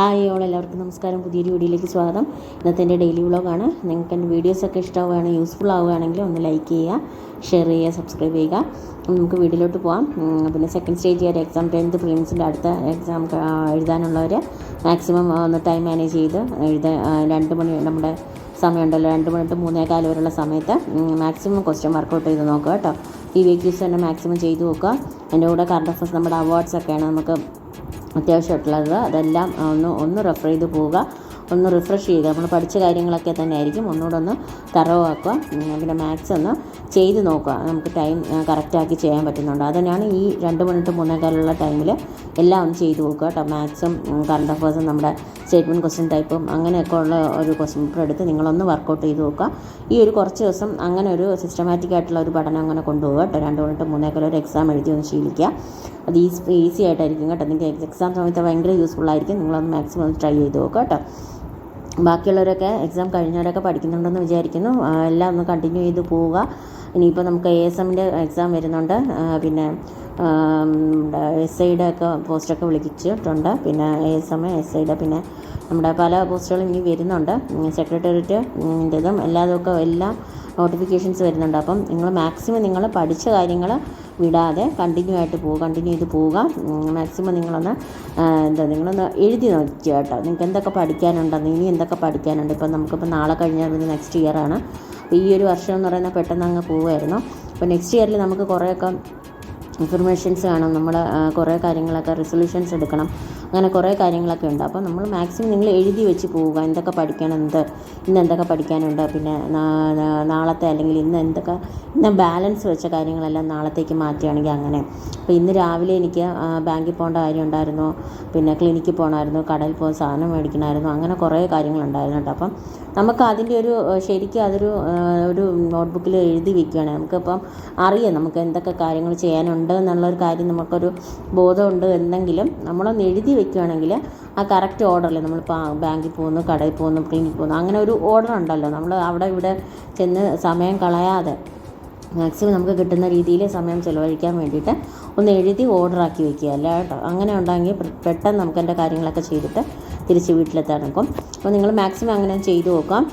Hi എല്ലാവർക്കും നമസ്കാരം. പുതിയൊരു വീഡിയോയിലേക്ക് സ്വാഗതം. ഇന്നത്തെ എൻ്റെ ഡെയിലി വ്ളോഗാണ്. നിങ്ങൾക്ക് എൻ്റെ വീഡിയോസൊക്കെ ഇഷ്ടമാവുകയാണെങ്കിൽ യൂസ്ഫുൾ ആവുകയാണെങ്കിൽ ഒന്ന് ലൈക്ക് ചെയ്യുക, ഷെയർ ചെയ്യുക, സബ്സ്ക്രൈബ് ചെയ്യുക. നമുക്ക് വീഡിയോയിലോട്ട് പോകാം. പിന്നെ സെക്കൻഡ് സ്റ്റേജ് ആയിട്ട് എക്സാം 10th പ്രിലിംസിൻ്റെ അടുത്ത എക്സാം എഴുതാനുള്ളവർ മാക്സിമം ഒന്ന് ടൈം മാനേജ് ചെയ്ത് 2 മണി നമ്മുടെ സമയമുണ്ടല്ലോ, 2 മണി to 3:15 വരെയുള്ള സമയത്ത് മാക്സിമം ക്വസ്റ്റ്യൻ വർക്കൗട്ട് ചെയ്ത് നോക്കുക കേട്ടോ. ഈ വീക്ക്ലീസ് തന്നെ മാക്സിമം ചെയ്ത് നോക്കുക. എൻ്റെ കൂടെ കറണ്ട് അഫയേഴ്സ് നമ്മുടെ അവാർഡ്സൊക്കെയാണ് നമുക്ക് അത്യാവശ്യമായിട്ടുള്ളത്. അതെല്ലാം ഒന്ന് റെഫർ ചെയ്ത് പോവുക, ഒന്ന് റിഫ്രഷ് ചെയ്യുക. നമ്മൾ പഠിച്ച കാര്യങ്ങളൊക്കെ തന്നെ ആയിരിക്കും, ഒന്നുകൂടെ ഒന്ന് തറവാക്കുക. പിന്നെ മാത്സ് ഒന്ന് ചെയ്ത് നോക്കുക, നമുക്ക് ടൈം കറക്റ്റാക്കി ചെയ്യാൻ പറ്റുന്നുണ്ട്. അതിനാണ് ഈ 2 മണി to 3:15 ടൈമിൽ എല്ലാം ഒന്ന് ചെയ്ത് നോക്കുക കേട്ടോ. മാത്സും കറണ്ട് അഫയേഴ്സും നമ്മുടെ സ്റ്റേറ്റ്മെൻറ്റ് ക്വസ്റ്റ്യൻ ടൈപ്പും അങ്ങനെയൊക്കെ ഉള്ള ഒരു ക്വസ്റ്റ്യൻ പേപ്പർ എടുത്ത് നിങ്ങളൊന്ന് വർക്കൗട്ട് ചെയ്ത് നോക്കുക. ഈ ഒരു കുറച്ച് ദിവസം അങ്ങനെ ഒരു സിസ്റ്റമാറ്റിക് ആയിട്ടുള്ള ഒരു പഠനം അങ്ങനെ കൊണ്ടുപോകുക കേട്ടോ. 2 മണി to 3:15 ഒരു എക്സാം എഴുതി ഒന്ന് ശീലിക്കുക. അത് ഈസി ആയിട്ടായിരിക്കും കേട്ടോ. നിങ്ങൾക്ക് എക്സാം സമയത്ത് ഭയങ്കര യൂസ്ഫുള്ളായിരിക്കും. നിങ്ങളൊന്ന് മാക്സിമം ഒന്ന് ട്രൈ ചെയ്ത് നോക്കുക കേട്ടോ. ബാക്കിയുള്ളവരൊക്കെ എക്സാം കഴിഞ്ഞവരൊക്കെ പഠിക്കുന്നുണ്ടെന്ന് വിചാരിക്കുന്നു. എല്ലാം ഒന്ന് കണ്ടിന്യൂ ചെയ്ത് പോവുക. ഇനിയിപ്പോൾ നമുക്ക് ASMൻ്റെ എക്സാം വരുന്നുണ്ട്. പിന്നെ SIയുടെ ഒക്കെ പോസ്റ്റൊക്കെ വിളിച്ചിട്ടുണ്ട്. പിന്നെ ASM, SIയുടെ പിന്നെ നമ്മുടെ പല പോസ്റ്റുകളും ഇനി വരുന്നുണ്ട്. സെക്രട്ടേറിയറ്റിൻ്റെതും എല്ലാം നോട്ടിഫിക്കേഷൻസ് വരുന്നുണ്ട്. അപ്പം നിങ്ങൾ മാക്സിമം നിങ്ങൾ പഠിച്ച കാര്യങ്ങൾ വിടാതെ കണ്ടിന്യൂ ചെയ്ത് പോവുക. മാക്സിമം നിങ്ങളൊന്ന് നിങ്ങളൊന്ന് എഴുതി നോക്കുക കേട്ടോ. നിങ്ങൾക്ക് എന്തൊക്കെ പഠിക്കാനുണ്ടെന്ന്, ഇനി എന്തൊക്കെ പഠിക്കാനുണ്ട്. ഇപ്പം നമുക്കിപ്പോൾ നാളെ കഴിഞ്ഞാൽ പിന്നെ നെക്സ്റ്റ് ഇയറാണ്. ഈ ഒരു വർഷം എന്ന് പറയുന്നത് പെട്ടെന്ന് അങ്ങ് പോവുമായിരുന്നു. അപ്പോൾ നെക്സ്റ്റ് ഇയറിൽ നമുക്ക് കുറേയൊക്കെ ഇൻഫർമേഷൻസ് കാണും. നമ്മൾ കുറേ കാര്യങ്ങളൊക്കെ റെസൊല്യൂഷൻസ് എടുക്കണം. അങ്ങനെ കുറേ കാര്യങ്ങളൊക്കെ ഉണ്ട്. അപ്പോൾ നമ്മൾ മാക്സിമം നിങ്ങൾ എഴുതി വെച്ച് പോവുക. എന്തൊക്കെ പഠിക്കാനുണ്ട്, ഇന്ന് എന്തൊക്കെ പഠിക്കാനുണ്ട്, പിന്നെ നാളത്തെ അല്ലെങ്കിൽ ഇന്ന് ബാലൻസ് വെച്ച കാര്യങ്ങളെല്ലാം നാളത്തേക്ക് മാറ്റുകയാണെങ്കിൽ അങ്ങനെ. അപ്പോൾ ഇന്ന് രാവിലെ എനിക്ക് ബാങ്കിൽ പോകേണ്ട കാര്യം ഉണ്ടായിരുന്നു, പിന്നെ ക്ലിനിക്കിൽ പോകണമായിരുന്നു, കടയിൽ പോയി സാധനം മേടിക്കണമായിരുന്നു, അങ്ങനെ കുറേ കാര്യങ്ങളുണ്ടായിരുന്നു കേട്ടോ. അപ്പം നമുക്ക് അതിൻ്റെ ശരിക്കും ഒരു നോട്ട്ബുക്കിൽ എഴുതി വെക്കുകയാണ്. നമുക്കിപ്പം അറിയാം നമുക്ക് എന്തൊക്കെ കാര്യങ്ങൾ ചെയ്യാനുണ്ട് എന്നുള്ളൊരു കാര്യം നമുക്കൊരു ബോധമുണ്ട് എന്നെങ്കിലും നമ്മളൊന്ന് എഴുതി വെക്കുകയാണെങ്കിൽ ആ കറക്റ്റ് ഓർഡറിൽ നമ്മളിപ്പോൾ ബാങ്കിൽ പോകുന്നു, കടയിൽ പോകുന്നു, ക്ലിനിക്കിൽ പോകുന്നു, അങ്ങനെ ഒരു ഓർഡർ ഉണ്ടല്ലോ. നമ്മൾ അവിടെ ഇവിടെ ചെന്ന് സമയം കളയാതെ മാക്സിമം നമുക്ക് കിട്ടുന്ന രീതിയിൽ സമയം ചിലവഴിക്കാൻ വേണ്ടിയിട്ട് ഒന്ന് എഴുതി ഓർഡറാക്കി വെക്കുക അല്ല കേട്ടോ. അങ്ങനെ ഉണ്ടെങ്കിൽ പെട്ടെന്ന് നമുക്ക് എൻ്റെ കാര്യങ്ങളൊക്കെ ചെയ്തിട്ട് തിരിച്ച് വീട്ടിലെത്താൻ നോക്കും. അപ്പോൾ നിങ്ങൾ മാക്സിമം അങ്ങനെ ചെയ്തു നോക്കാം.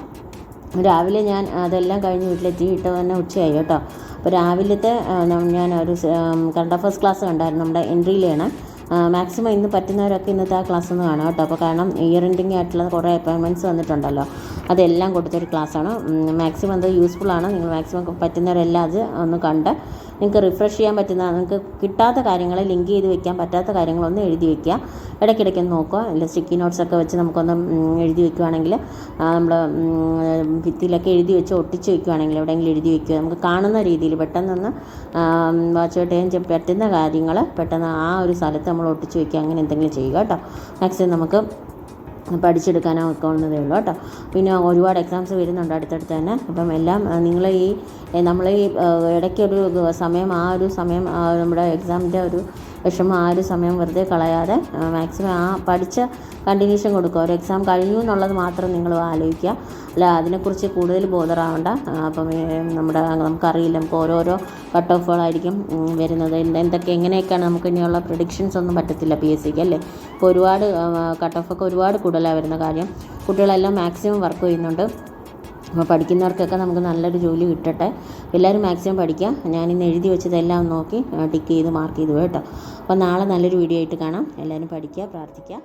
രാവിലെ ഞാൻ അതെല്ലാം കഴിഞ്ഞ് വീട്ടിലെത്തി തന്നെ ഉച്ചയായി കേട്ടോ. അപ്പോൾ രാവിലത്തെ ഞാൻ ഒരു കറണ്ട് അഫയേഴ്സ് ക്ലാസ് കണ്ടായിരുന്നു, നമ്മുടെ എൻട്രിയിലാണ്. മാക്സിമം ഇന്ന് പറ്റുന്നവരൊക്കെ ഇന്നത്തെ ആ ക്ലാസ് ഒന്ന് കാണാം കേട്ടോ. അപ്പോൾ കാരണം ഇയർ എൻഡിങ് ആയിട്ടുള്ള കുറേ അപ്പോയിൻമെൻറ്റ്സ് വന്നിട്ടുണ്ടല്ലോ, അതെല്ലാം കൊടുത്തൊരു ക്ലാസ്സാണ്. മാക്സിമം അത് യൂസ്ഫുള്ളാണ്. നിങ്ങൾ മാക്സിമം പറ്റുന്നവരെല്ലാം അത് ഒന്ന് കണ്ട് നിങ്ങൾക്ക് റിഫ്രഷ് ചെയ്യാൻ പറ്റുന്ന, നിങ്ങൾക്ക് കിട്ടാത്ത കാര്യങ്ങൾ ലിങ്ക് ചെയ്ത് വെക്കാൻ പറ്റാത്ത കാര്യങ്ങളൊന്ന് എഴുതി വെക്കുക. ഇടയ്ക്കിടയ്ക്കൊന്ന് നോക്കുക. അല്ല സ്റ്റിക്കി നോട്ട്സൊക്കെ വെച്ച് നമുക്കൊന്ന് എഴുതി വെക്കുകയാണെങ്കിൽ നമ്മൾ ഭിത്തിയിലൊക്കെ എഴുതി വെച്ച് ഒട്ടിച്ച് വെക്കുകയാണെങ്കിൽ എവിടെയെങ്കിലും എഴുതി വെക്കുക. നമുക്ക് കാണുന്ന രീതിയിൽ പെട്ടെന്നൊന്ന് വാച്ച് പറ്റുന്ന കാര്യങ്ങൾ പെട്ടെന്ന് ആ ഒരു സ്ഥലത്ത് നമ്മൾ ഒട്ടിച്ച് വെക്കുക. അങ്ങനെ എന്തെങ്കിലും ചെയ്യുക കേട്ടോ. മാക്സിമം നമുക്ക് പഠിച്ചെടുക്കാനൊക്കെ ഉള്ളതേ ഉള്ളൂ കേട്ടോ. പിന്നെ ഒരുപാട് എക്സാംസ് വരുന്നുണ്ട് അടുത്തടുത്ത് തന്നെ. അപ്പം എല്ലാം നമ്മൾ ഈ ഇടയ്ക്കൊരു സമയം നമ്മുടെ എക്സാമിൻ്റെ ഒരു വിഷമം ആ ഒരു സമയം വെറുതെ കളയാതെ മാക്സിമം ആ പഠിച്ച കണ്ടിന്യൂഷൻ കൊടുക്കുക. ഒരു എക്സാം കഴിഞ്ഞു എന്നുള്ളത് മാത്രം നിങ്ങൾ ആലോചിക്കുക, അല്ല അതിനെക്കുറിച്ച് കൂടുതൽ ബോധറാവണ്ട. അപ്പം നമുക്കറിയില്ല, നമുക്ക് ഓരോരോ കട്ട് ഓഫുകളായിരിക്കും വരുന്നത്. എങ്ങനെയൊക്കെയാണ് നമുക്ക് ഇനിയുള്ള പ്രഡിക്ഷൻസ് ഒന്നും പറ്റത്തില്ല PSCക്ക് അല്ലേ. ഇപ്പോൾ ഒരുപാട് കട്ട് ഓഫൊക്കെ ഒരുപാട് കൂടുതലാണ് വരുന്ന കാര്യം. കുട്ടികളെല്ലാം മാക്സിമം വർക്ക് ചെയ്യുന്നുണ്ട്. അപ്പോൾ പഠിക്കുന്നവർക്കൊക്കെ നമുക്ക് നല്ലൊരു ജോലി കിട്ടട്ടെ. എല്ലാവരും മാക്സിമം പഠിക്കുക. ഞാനിന്ന് എഴുതി വെച്ചതെല്ലാം നോക്കി ടിക്ക് ചെയ്ത് മാർക്ക് ചെയ്തു കേട്ടോ. അപ്പോൾ നാളെ നല്ലൊരു വീഡിയോ ആയിട്ട് കാണാം. എല്ലാവരും പഠിക്കുക, പ്രാർത്ഥിക്കുക.